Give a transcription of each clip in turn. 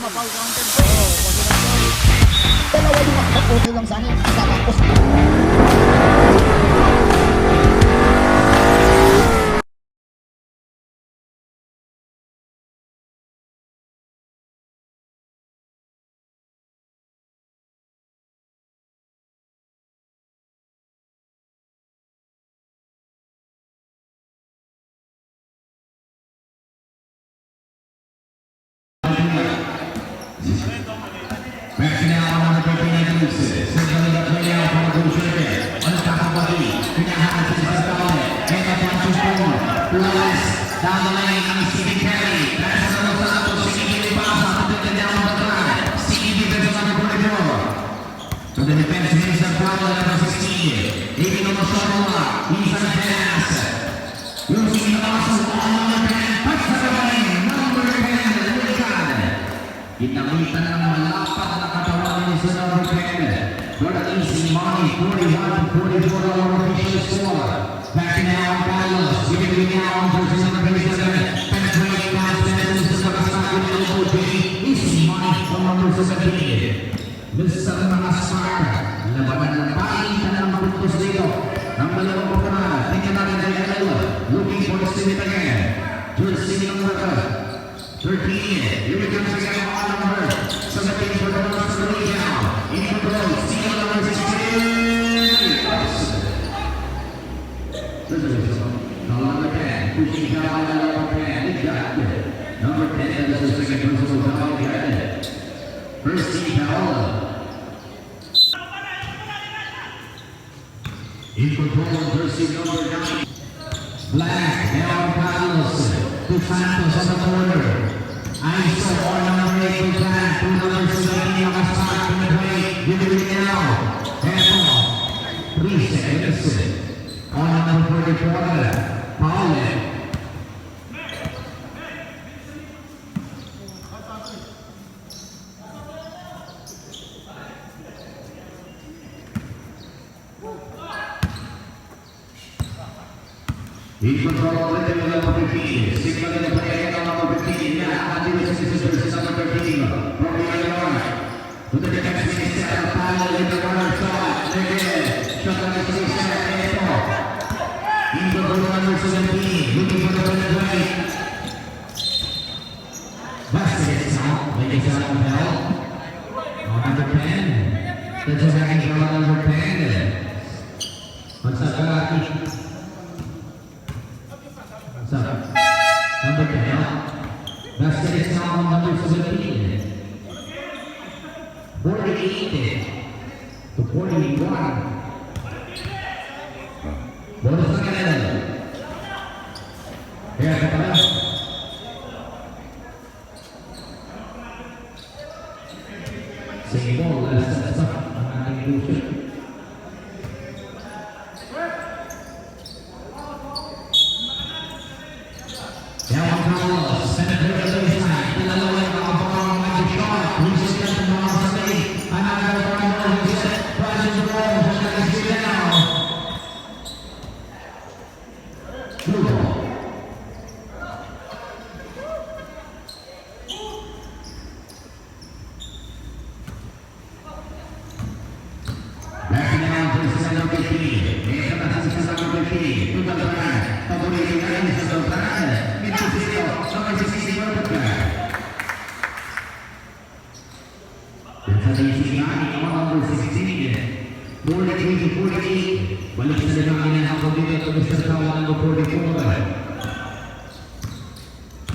foul counted po. Dalawa yung okay lang sana yung tapos. Down the lane, Stephen Kelly. That's another Santos. Stevie pasa. Put it down the line. Stevie defense on the corridor. To the defense, Mr. Brown, number 16. Even on the shuttle, he's on the pass. Losing the muscle on number 10. Touch the lane. Number 10, Wilkan. Ginamitan ng malapad na katawan ni sa number 10. For the easy money, 41-44 our official score. Back now, Carlos. Giving it now on versus number 27. Penetrating pass, Benson, sa pagkasabi ng elbow, easy money from number 17. Mr. Mangasmar. Labanan ng palitan ng puntos dito. Ang dalawang pagkaman. Tingnan natin kay Canelo. Looking for the limit again. Jersey number 13. Here we come again on number 17 for the North Korea. In control. Seal number 16. Number 10, pushing down number 10, he got it. Number 10, that is the second personal foul, he got it. First team foul. In control, jersey number 9. Black, now Carlos, to Santos on the corner. ISO on number 8, to Black, to number 17, nakaspak, to the play, give it now. Eto, 3 seconds. On number 44, Paul. He's control of the number 15. Signal in the play on number 15. Yeah, I think this is number 13. From the other one. To the defense minister, Paul in the runner shot. Again, shot on the 27. In the number 17, looking for the right. Vasquez now, making shot on Bell. On number 10. That's a second shot on number 10. What's up, Rocky? What's up? Number 10. Vasquez now on number 17. 48 to 41. Bonus na Canelo. Kaya ka pala. Sige ball, last ang ating ilusyon. Now ang Carlos, penetrate the baseline. Pinalawa yung makapapang magic shot. Reaches ka sa mga sabay. Another one, Brazil ball, just like now. Balik sa namin ang ako dito ito Mr. Kawan ng 44.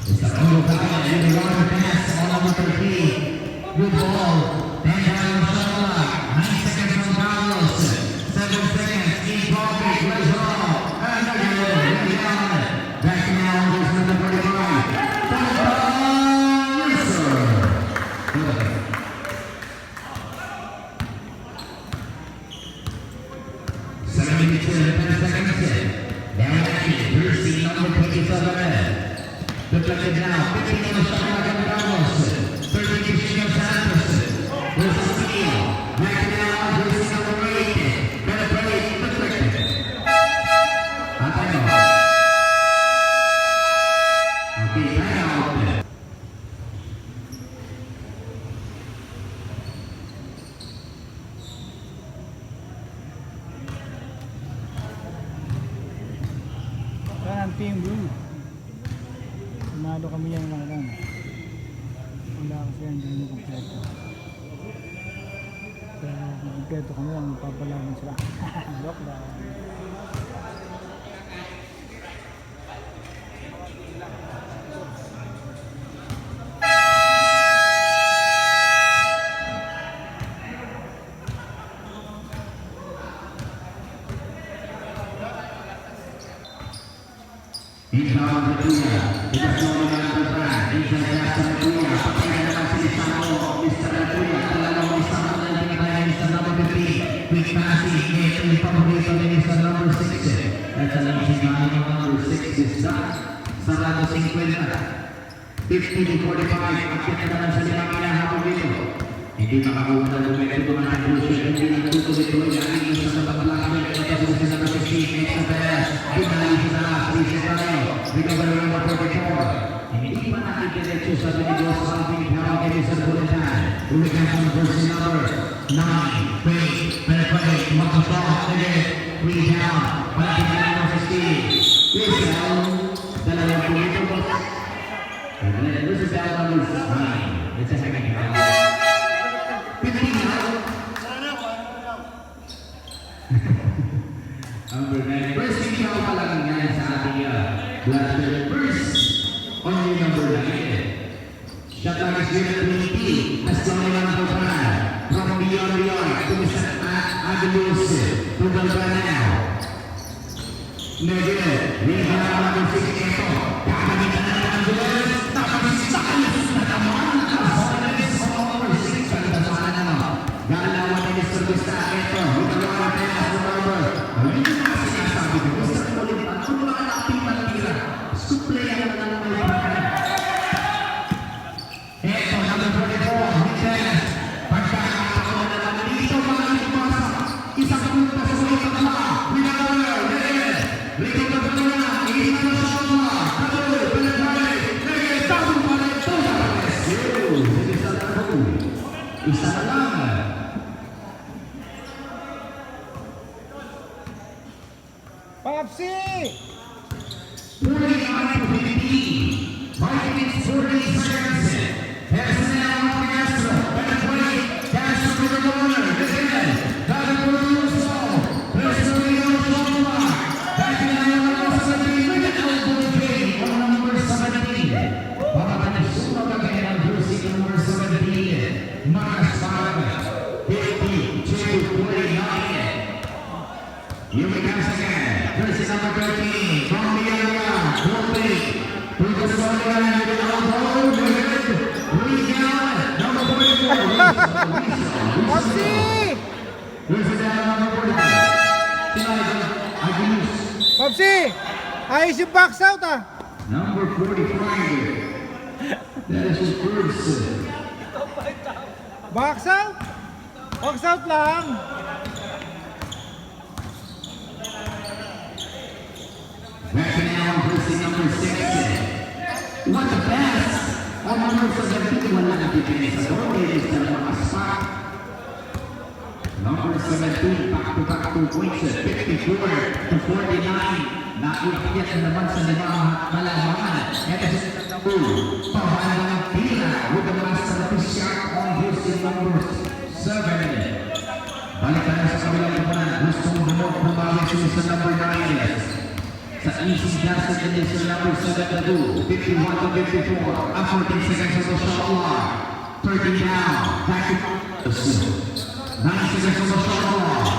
Mr. Kawan with the water pass on number 13. Good ball. 10 down Shala. 9 seconds from Carlos. 7 seconds. Steve Baldwin. Let's go. And again. Back now. There's number 45. Deflected now, 15 on the shot clock. Team Blue. Panalo kami yan lang lang. Wala kasi yan, hindi nyo kompleto. Pero kung kompleto kami lang, magpapalaman sila. Lock lang. Inbound to Kuya. It's going on the back. It's a pass to Kuya. Patay naman si Isamo. Mr. Kuya. Talagang Isamo na lang pinakain sa number 15. Quick passing. Ito yung paborito ni sa number 6. That's an easy guy. Number 6 is done. Sarado 50. 50 to 45. Akit na naman sa limang inahabol dito. Hindi makakuha na lumito ng mga bullshit. Hindi nagtutuloy-tuloy na rin sa nababalakit. Ito sa number 15. Next na pass. Pinali sa last. Recovery number 44. Hindi pa nakikiretso sa Benigos Alvin Pao kaya sa Bulitan. Ulikan sa version number 9. Wait, penetrate, magkasok, again, 3 down, palapit na number 16. Rizal, dalawang pumito po. And then Rizal number 9. It's a second down. 15 down. Number 9. First ikaw pa lang yan sa ating Blaster first on your number 9. Shot clock is given to P. That's the only number 5. From beyond the arc to Mr. Aguiluz to Galbanao. Negative. Rebound number 6 ito. Kakamitan na ng Aguiluz. Tapos Sayos na naman. Nakasolis over 6. Kalitasana naman. Galawan ni Mr. Gusta. Ito. Ito ang pass to number. Hindi na sinasabi ko. Mr. Politan. Ano ba ang ating matira? Suplay ang mga may pangalan. Ito, number 44. Michel. Pagkakataon na naman dito mga ibasa. Isang punta sa mga pala. Winner. Rito ka pa na. Isa na siya pa. Katuloy. Penetrate. Negay. Tapos pa na ito. Isa na ako. Isa na lang. Papsi! 49 to 15. 5 minutes 40 seconds. Personnel on Castro. Penetrate. Castro to the corner. Again. Dapat po yung song. Personally on the shot. Back in the number 17. With an elbow drain on number 17. Pagkakanisunog again ang jersey number 17. Maras Parag. 50 to 49. Here we go again. Jersey number 13. From the area. Roping. To the sideline. With an elbow. Rebound. Number 44. Papsi! Jersey number 44. Sinabi Aguiluz. Papsi! Ayos yung box out ah! Number 45. That is his first. Box out? Box out lang! Back now on jersey number 6. What the best? On number 17, wala na bibigay sa doorway. It's the mga spot. Number 17, back-to-back 2 points. 54 to 49. Nakulikyat na naman sa limang malamangan. Ito si Tabu. Pabahan ng pila with the master official on jersey number 7. Balikan na sa kabilang labanan. Gustong bumawi sa number 9. Sa easy basket condition number 7 na 2, 51 to 54, ang 14 seconds of the shot clock, 30 down, back to 9 seconds of the shot clock.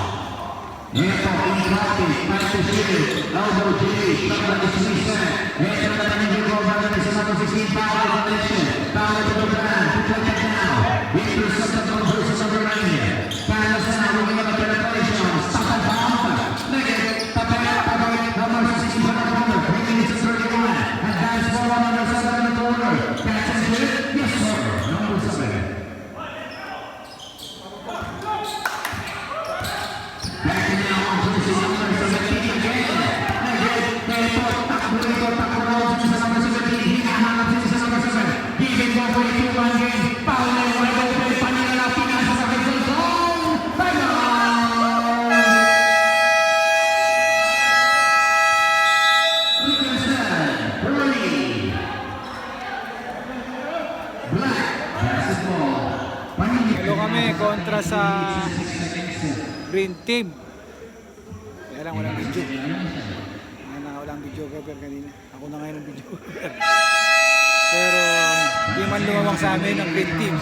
Ito, in practice, back to shoot, elbow J, shot clock is reset. Ito na naman yung cover na sa number 16, power connection, power to the brand, to take it down, intercept of versus number 9. Para sa namin mga penetration, stop and bound, negative, tapay, number 16 for the corner, 3 minutes and 31, advance ball on number 7 in the corner, catch and shoot, yes sir, number 7. Back in now on jersey number 17 again, ito, takbo sa number 17, hinahanap sa number 7, giving ball for the 2-1 game, Talo kami kontra sa Green Team. Kaya lang walang video. Kaya na walang video cover kanina. Ako na ngayon ang video cover. Pero di man lumawang sa amin ang Green Team.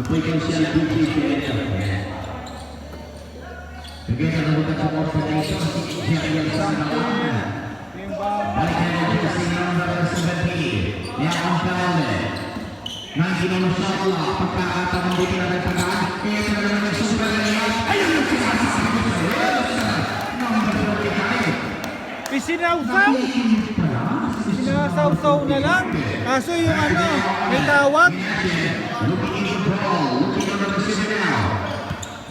Apoy ko siya ang bigay sa nabutan sa competition, siya yung sa nabutan. Balik na natin sa number 17. Niya ang pala. Nang ginulusala, pagkakataon dito na nagtagaan, kaya na naman nagsusugal na niya. Ayun yung sinasabi ko sa iyo. Number 25. Isinawsaw! Sinasawsaw na lang. Kaso yung ano, may tawag. Looking in the ball, looking on the receiver now.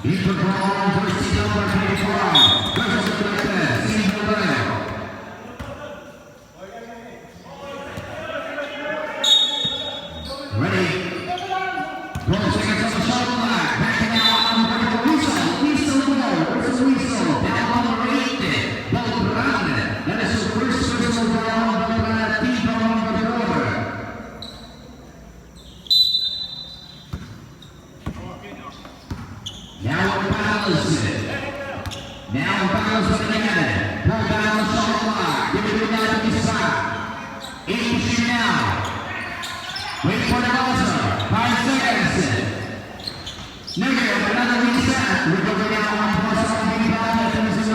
In the ball versus number 24. Versus the defense, single leg. Ready. 12 seconds on the shot clock. Back now on the whistle. Whistle ball versus whistle. Down on the right. Ball run. That is the first whistle ball on the right. Deep on the rover. Now Palace. Now Palace again. Pull down the shot clock. Give it now to the side. 8 now. Wait for the buzzer. 5 seconds. Negative. Another reset. We're going down on plus on the ball. That is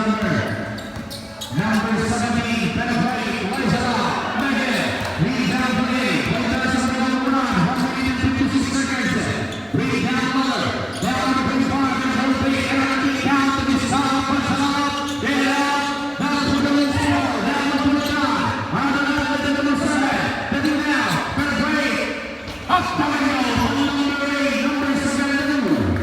number 17. Better play. What is it up? Negative. Lead down play. What does the number 1? 1 minute and 56 seconds. Lead down Miller. Down to the bar. Control play. Energy down to the side. What's it up? Get it out. Down to the floor. Down to the top. On the left to the side. Then do now. Better play. Up to the goal. Number 8. Number 7.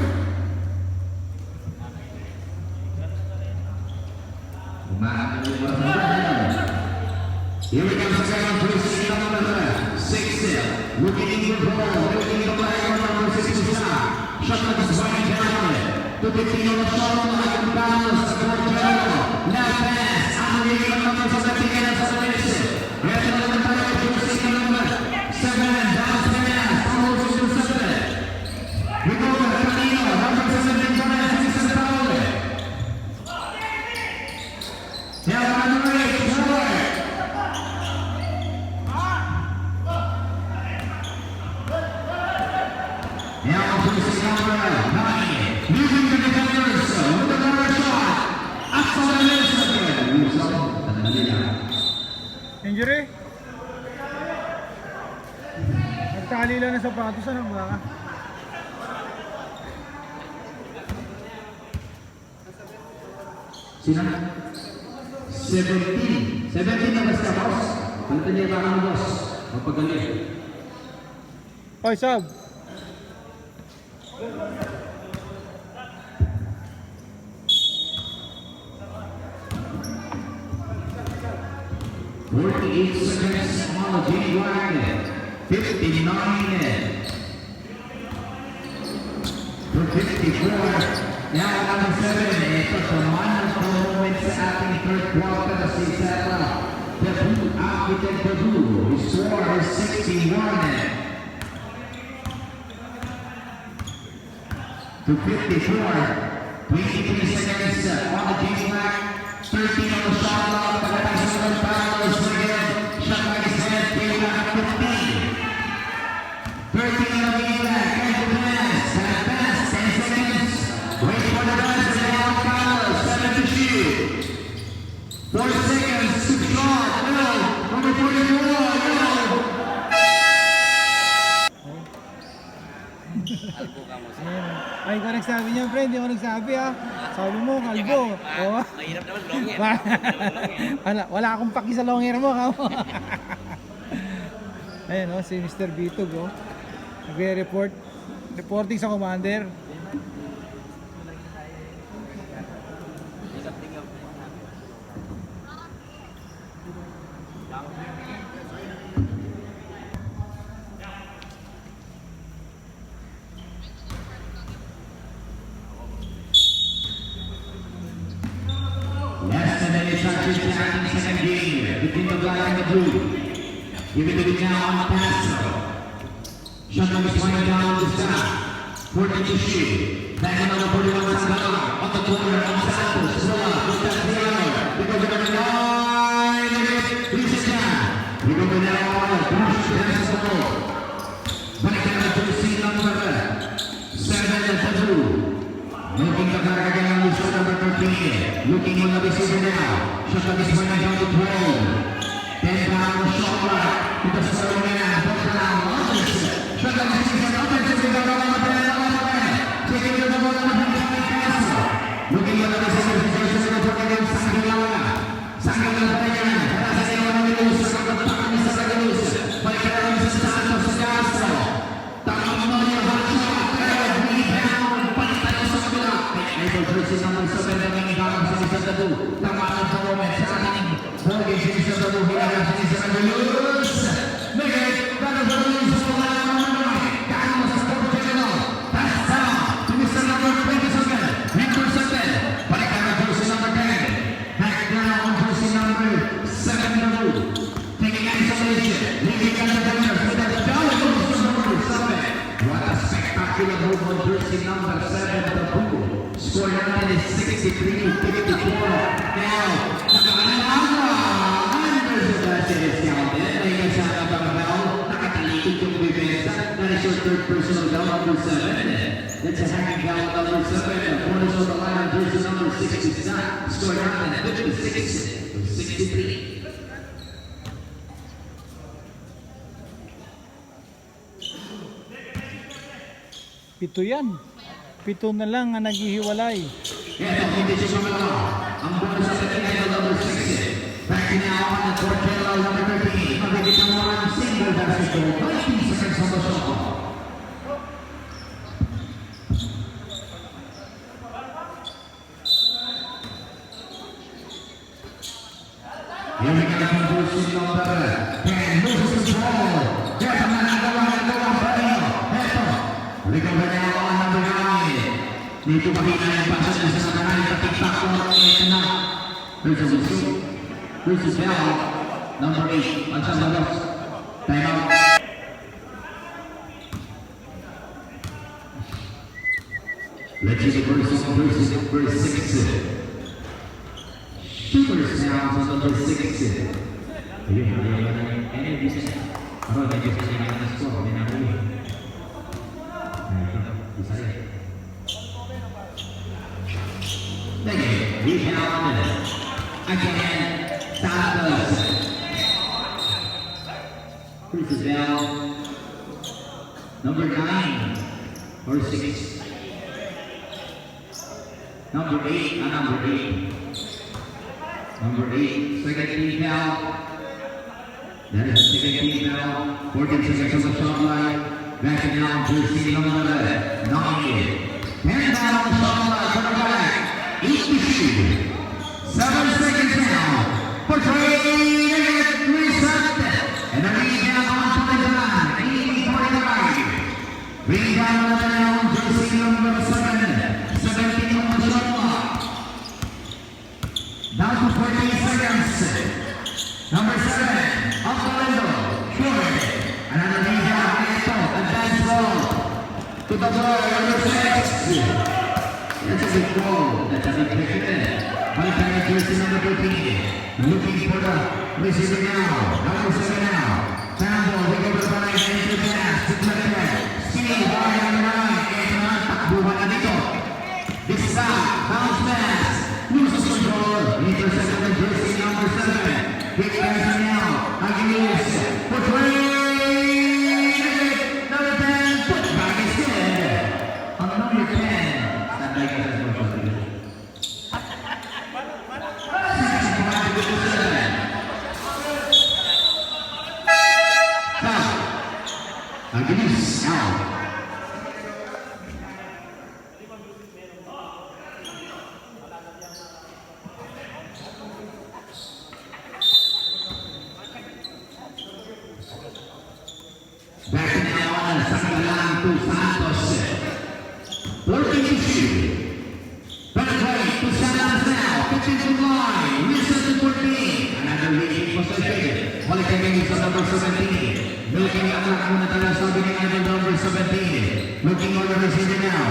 Here we go, second to see number 6. Looking in the ball, looking in the flag on number 6 shot. Shot like it's running down. To 15 on the shot like a balance. For General. Now pass. I'm reading the number 17 and 7. Here's another time to see number 7. Downstairs. Almost intercepted. We go to Canino. Number 17 for the Paul. Now number 8. Forward. Now to the number 9. Moving the defenders with another shot. Acceleration. Injury? Nagtali lang ng sapatos. Ano ba ka? Sino? 17. 17 na basta, boss. Palitan niya ba ang boss? Magpagaling. Oy, sub. Seconds on the G line. 59 to 54. Now number 7. Ito sa wonderful moment sa ating third quarter na si Sara. Debut, African debut. His score is 61 to 54. 23 seconds on the G-Flag. 13 on the shot clock. Pagkatapos ng Palace again. Shot clock is head. Game back 15. 13 on the G-Flag. Can't advance. Can advance. 10 seconds. Wait for the buzzer. Now Palace. 7 to shoot. 4 seconds. 6 shot. No. Number 44. No. Ay, ko nagsabi niya, friend. Hindi ko nagsabi, ha. Sabi mo, kalbo. Oh. Mahirap naman, long hair. Wala akong paki sa long hair mo, ha. Ayan, oh, si Mr. Bitog, oh. Nagre-report. Reporting sa commander. Less than 8 seconds back in the second game. Between the black and the blue. Give it to the now on Castro. Shot number 20 down the side. 14 to shoot. Back on number 41, Sangala. On the corner of Santos. Rolla. With that three-hour. Because of number 9. Please sit down. We go to the now on. Push. That's the ball. Balik na to si number 7 at the blue. Looking to Karagagan ang gusto number 13. Looking on the receiver now. Shot number 20 down to 12. 10 down the shot clock. Ito sa sarong na. Ball down. Shot number 6 and offensive rebound on the bench. Taking the ball on the bench. Looking on the receiver. Sangala. Sangala na tayo. Para sa iyo ang nilus. Sa kapatang ni Saragalus. Balik na lang sa Santos sa Castro. Takang mo niya. Hot shot. Rebound. Balik tayo sa kabila. Ito jersey number 7 na ng ibagang sa isa na doon. Tama ang sa moment sa ating Borges sa isa na doon. Hilaga sa isa na Saragalus. Miguel. Saragalus. Saragalus. Kano sa Portugal. That's down. To Mr. number 27. Number 7. Balik na lang jersey number 10. Back down on jersey number 7 na doon. Taking isolation. Leaving on the defenders. With a down goes to number 7. What a spectacular move on jersey number 7 the Bull. Score natin is 63-54. Now, nakakalaga. Anders of that is counted. May kasama pa ba ba? Nakatalikod yung defensa. That is your third personal down number 7. That's a hanging down number 7. Corners on the line on jersey number 69. Score natin 56-63. Pito yan. Pito na lang ang naghihiwalay. Ito, hindi siya sumalaw. Ang bonus sa Latino number 6. Back now on the court, Jello number 13. Magigit ang mga single basketball. 19 seconds on the shot clock. Here we go from jersey number 10. Loses control. There's a man at the line. Ito. Recover now on number 9. Dito makita yung pasok na sa kanal sa tiktak ko na there's a whistle. Versus Bell, number 8, Manchabalos. Time out. Let's see the versus number 6. Shooters now on number 6. Ayun, energy siya. Ako, medyo siya nga na score. May nakuli. Isa rin. Rebound again, Santos. Versus Bell, number 9 or 6. Number 8, number 8. Number 8, second team now. That is second team now. 14 seconds on the shot line. Back now, jersey number 9. 10 down on the shot line. Turn back. 8 to shoot. 7 seconds now. For three. Reset. And a rebound on the line. 80-49. Rebound now. Jersey number 7. 17 on the shot clock. Down to 14 seconds. Number 7. Off the window. Short. Another rebound. Advance ball. To the ball. Number 6. That's a big ball. That's a big picture. Balik tayo jersey number 13. Looking for the receiver now. Number 7 now. Campbell, they go to the line. Enter pass. Deflected. Speed. Ball on the line. Enter na. Takbuhan na dito. This side. Bounce pass. Loses control. Intercept on the jersey number 7. Quick pass now. Aguilis. For 3. Number 10. Put back instead. On number 10. Aguilis out. Back now on Sangalang to Santos. 14 to shoot. Penetrate to Santos now. 15 to line. Listen to 14. Another leading possession. minutes of number 17. Looking at Lakuna Talasabi ni Idol number 17. Looking on the receiver now.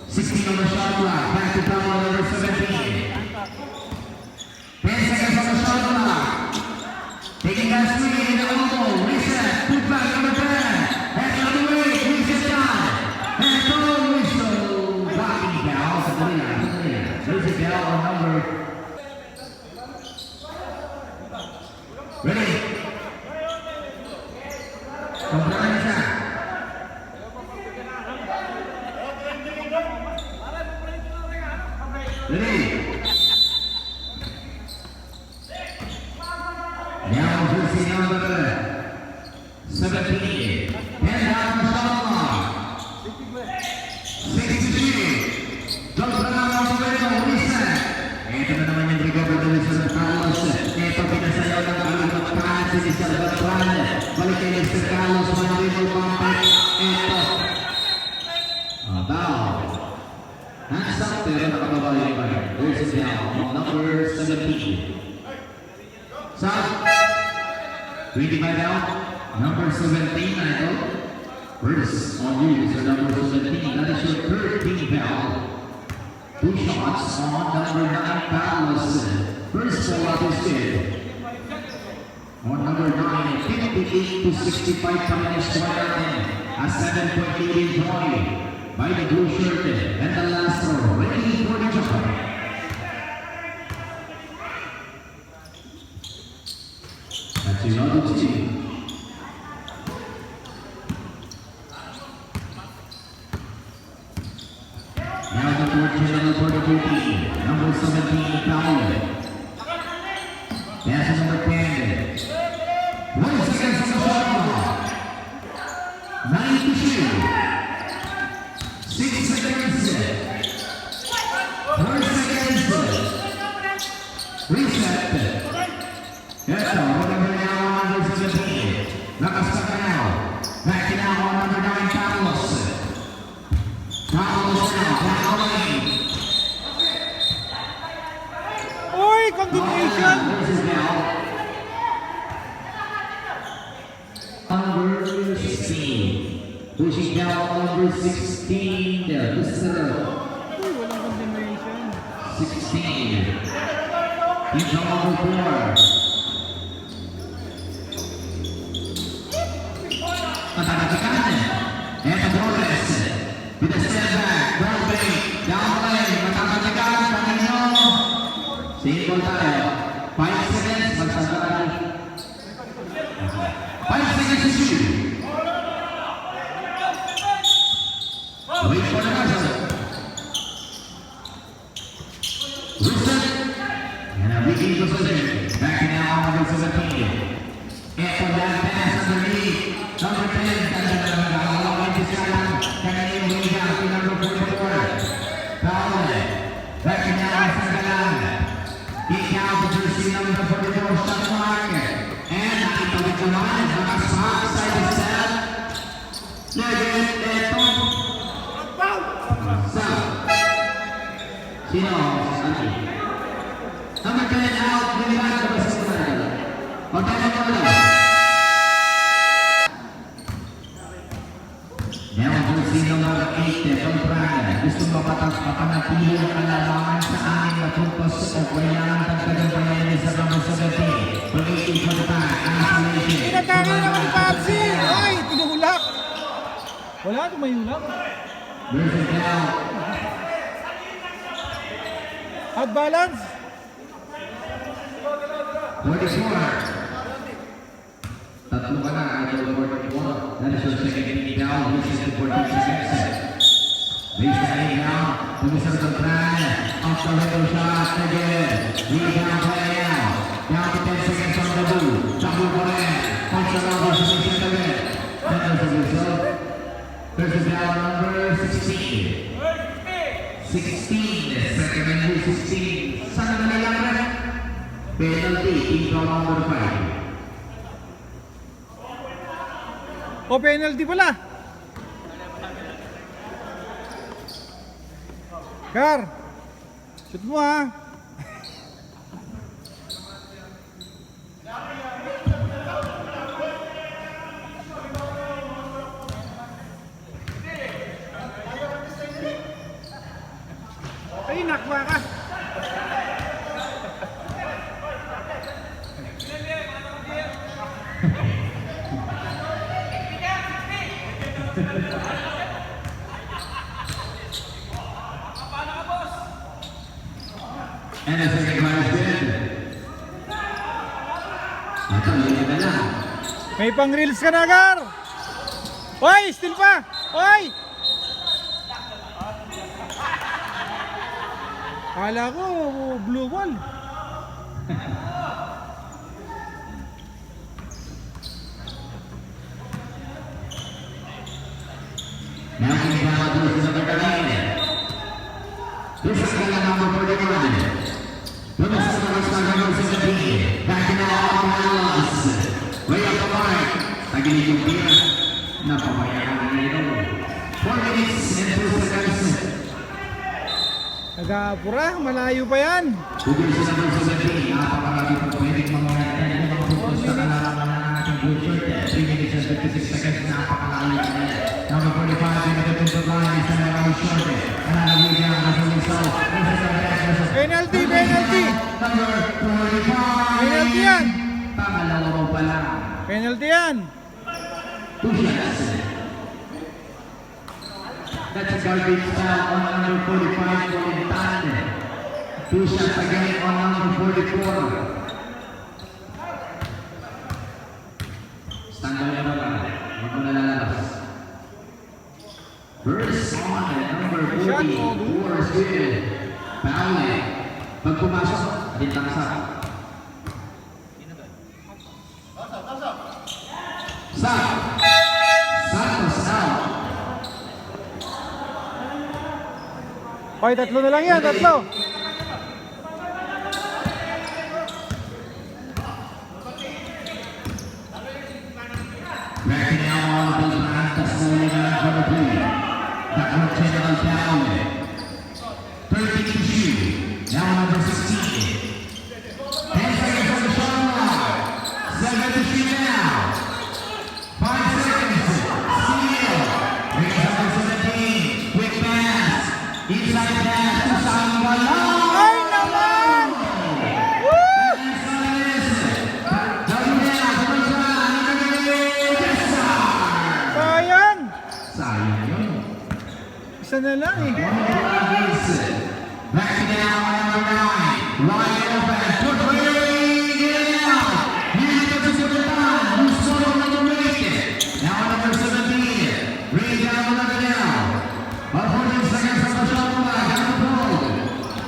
16 on the shot clock. Back to Tama number 17. 10 seconds on the shot clock. Taking that swing in the elbow. Reset. Put back number 10. Head on the way. Reset time. And throw whistle. Blocking down. There's a down on number. Ready? Komplain siya. Ready? Now jersey number 17. Hand out the shot clock. 63. Don't run out of the window. Reset. Ito na naman yung recover ng Mr. Carlos. Ito pinasayaw ng kalimakahan si Mr. Bertrand. Balik kay Mr. Carlos. Manawin mo bumpet. Ito. Down. Hands up pero nakababa yung pa. There's it down. Number 17. Stop. 25 down. Number 17, Idol. First on you, so number 17. That is your 13th foul. 2 shots on number 9, Carlos. First ball up is good. On number 9, 58 to 65 coming in square natin. A 7-point leading point by the blue shirt. And the last throw, ready for the jump. That's another team. Now the fourth channel for the blue team. Number 17, Powell. Pass number 10. 1 second from the shot clock. 92. 6 seconds. 4 seconds. Reset. Ito, number now on number 17. Nakastaka now. Back now on number 9, Carlos. Carlos now, back on lane. Uy, combination! This is now. Number 16. Pushing down number 16. This is Uy, walang combination. 16. He's on number 4. Matatakikan. Eto Flores. With a step back. Ball fake. Down lane. Matatakikan. Panino. Single tayo. 5 seconds. Magsasarali. 5 seconds to shoot. Wait for the muzzle. Reset. And a leaking position. Back now on number 17. And for that pass underneath. Number 10. Nakakalawan si Salang. Kanayong higa. Number 44. Powell. Back now sa Galang. Kick out the jersey number 44. Shot mark. And nakitawid naman. Nakaspak sa set. Nagin. Ito. Sa. Sino? Santi. Number 10 out. Nilihan ko ba sa Canada? Pagkakit ko lang. Now, jersey number 8, Beltrán. Gusto mapanatili ang kalamangan sa amin na puntos o kailangan tagtagang bayan sa number 17. Pag-ibig for the back, isolation. Tinatangin naman Papsi! Ay, tinulak! Wala, tumayulak. There's it down. Out balance. 44. Tatlo ka na, Idol 44. That is your second inning down. This is the 14 seconds. Baseline down. Tumisar Beltrán. Off the window shot. Again. Rebound play now. Down to 10 seconds on the blue. Tabu pa rin. Punch the number. Sumisip na rin. There's the result. There's the down number 16. 16. Second and 16. Saan na nalaman? Penalty. Team foul number 5. O penalty pala. Car. Shoot mo ha. Tagma ka. And the second time is good. Ito, linya na lang. May pang reels ka na, Gar. Hoy, still pa. Hoy. Kala ko blue ball. Now we have to do the line. This is the number 41. Lumas sa mga number 17. Back in the Amalas. Way up the mark. Tagilig yung tira. Napapayakan na ito. 4 minutes and 2 seconds. Nag-aapura, malayo pa yan. Tuloy sa number 17. Napakarami po pwedeng mga pupuntos sa kalalaman ng ating blue shirt. 3 minutes and 56 seconds. Napakalayo na yan. Number 45, nagpunto line is na lang short. Nananagigyan ang kasunod sa Penalty, penalty. Number 45. Penalty yan. Pangalawa mo pala. Penalty yan. 2 shots. That's a garbage foul on number 45 for Intane. 2 shots again on number 44. Standard na ba? Huwag mo nalalabas. First on number 44 still. Paule. Pag pumasok, bintang sa. Santos out. Hoy, tatlo na lang yan, tatlo. Backing out all of those Santos moving on for the blue. That will turn on down. 13 to shoot. Now number 16. 10 seconds on the shot clock. 7 to shoot now. 5 seconds. Steal. Brings number 17. Quick pass. Inside pass to Sangala. Ay naman! Woo! Sayang! Sayang yun. Isa na lang eh. Back down on number 9. Wide open. Put way out. Music to Sultan. Who's solo number 8. Now number 17. Bring it down another down. 14 seconds on the shot clock. Down the ball.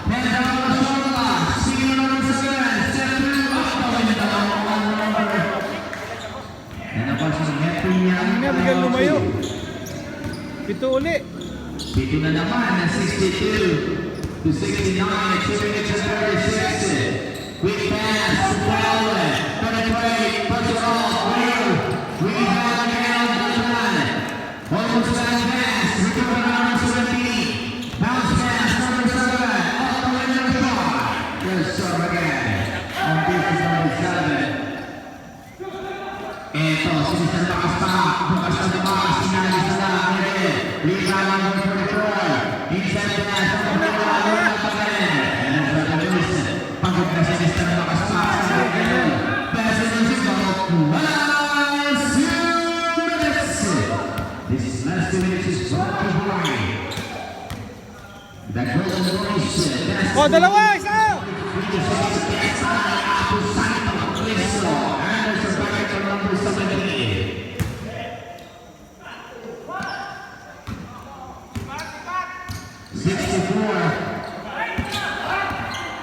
10 down on the shot clock. Senior number 7. Step through. And a bunch of net Hindi bigyan lumayo. Pito uli. Dito na naman na 62 to 69, 2 minutes and 36. Quick pass to Paule. Penetrate, push it off, clear. Rebound again on the line. Almost fast pass, recover number 17. Bounce pass, number 7. Off the window shot. There's serve again. On defense number 7. Ito, sinisir bakas pa. Bukas na bakas, sinalis na lang. Rebound number 44. Inside the net, number 1. And then for the news, pagod na sinisir bakas pa. Pass in the zone. Last 2 minutes. This last 2 minutes is brought to you by the Golden Voice. O, dalawa, isa!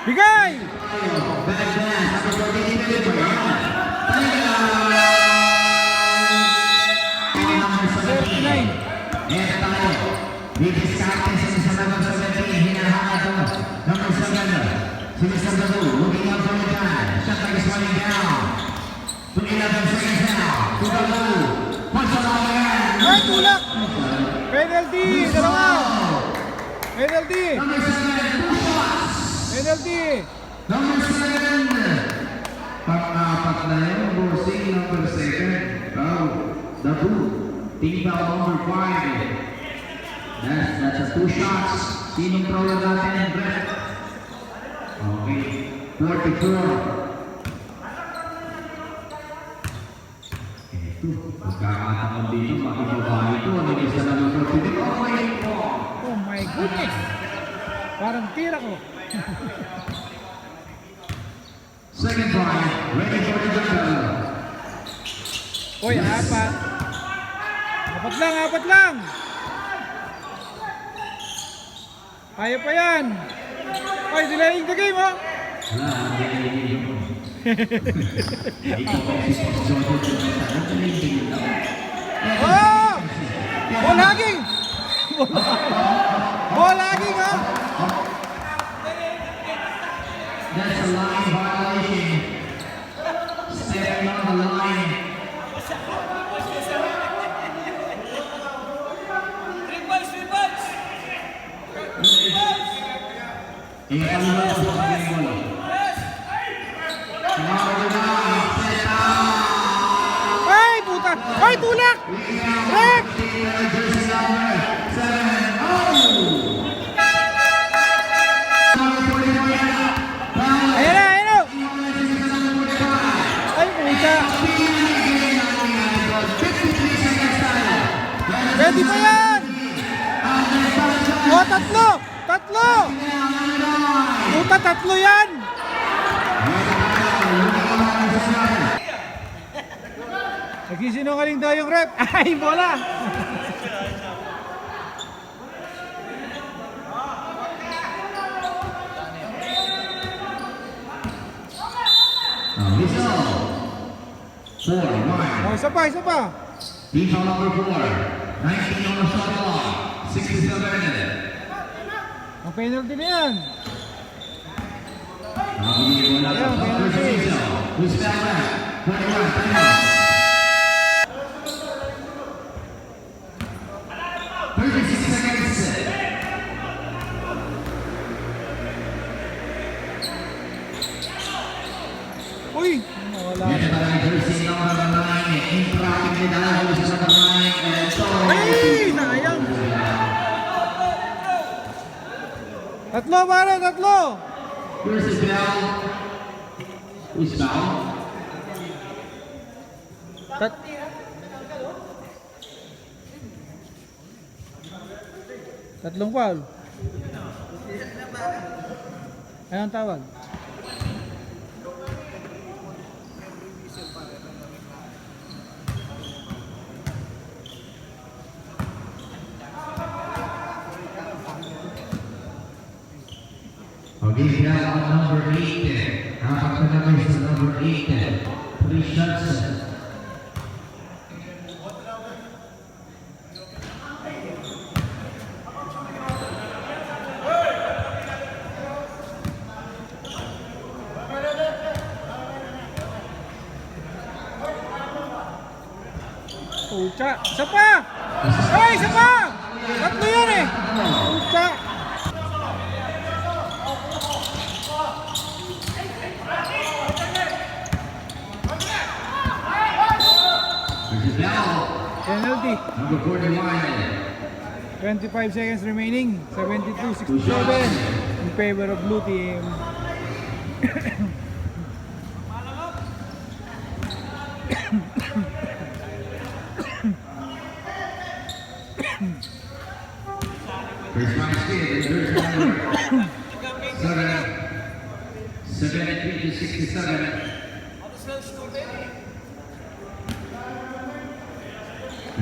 Bigay! 39. Didiskarte sa number 17, hinahangat ito. Number 7, sinisir na ito, looking out for the time. Shot like is running down. To 11 seconds now. To the low. Punch it all again. Ay, tulak! Penalty! Dalawa! Penalty! Number 7, 2 shots. Penalty! Number 7. Pang-apat na yun, bossing number 7. Oh, the boot. Team foul number 5. That's a 2 shots. Sinong thrower natin? Brett Okay. 44. Ito, magkakataon dito, makibaba ito. Ano yung isa na number 2? Oh my goodness! Parang tira ko. Second try, ready for the jumper. Uy, apat. Apat lang. Kaya pa yan. Uy, delaying the game, oh. Wala, hindi na yung ito po si Jordan. Oh! Ball hugging! Ball hugging, oh. That's a line violation. Stepping on the line. Ikaw na po sa bola. Ay, puta! Ay, tulak! Rep! Ayan na! Ay, puta! Ready pa yan! O, tatlo! Puta, tatlo yan! Nagsisinungaling daw yung rep. Ay, bola! Whistle. 4-1. O, isa pa. Team foul number 4. 19 on the shot clock. 67 minutes. Ang penalty na yan. Nakabili bola sa first whistle. Who's foul back? 21. Time out. 36 seconds. Uy! Wala. Yan ba ang jersey number 9? In traffic din dahil sa number 9. And so, Ay! Sayang! Tatlo, pare! Tatlo! here's the bell. Who's foul? Tatlong foul. Anong tawag? Okay, now on number 8. Apat na naman sa number 8. 3 shots. Pucha! Isa pa! Ay, isa pa! Tatlo yan eh! Pucha! There's the bell. Penalty. Number 41. 25 seconds remaining. 72-67 in favor of blue team. First one skid. There's number 73 to 67.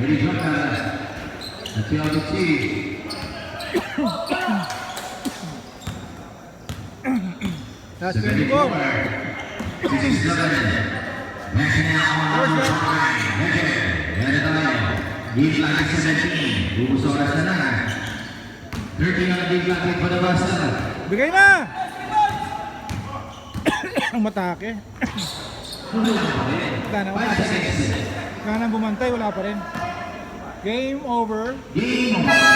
Ready jump at the other team. That's 74. 24. 67. Next now on number 5. Legend. Yan na tayo. Lead like 17. Bubus oras na na. 30 on the lead like palabas na. Bigay na! Ang matake. Wala na, wala 5 pa rin. seconds. Kaya nang bumantay, wala pa rin. Game over. Game over.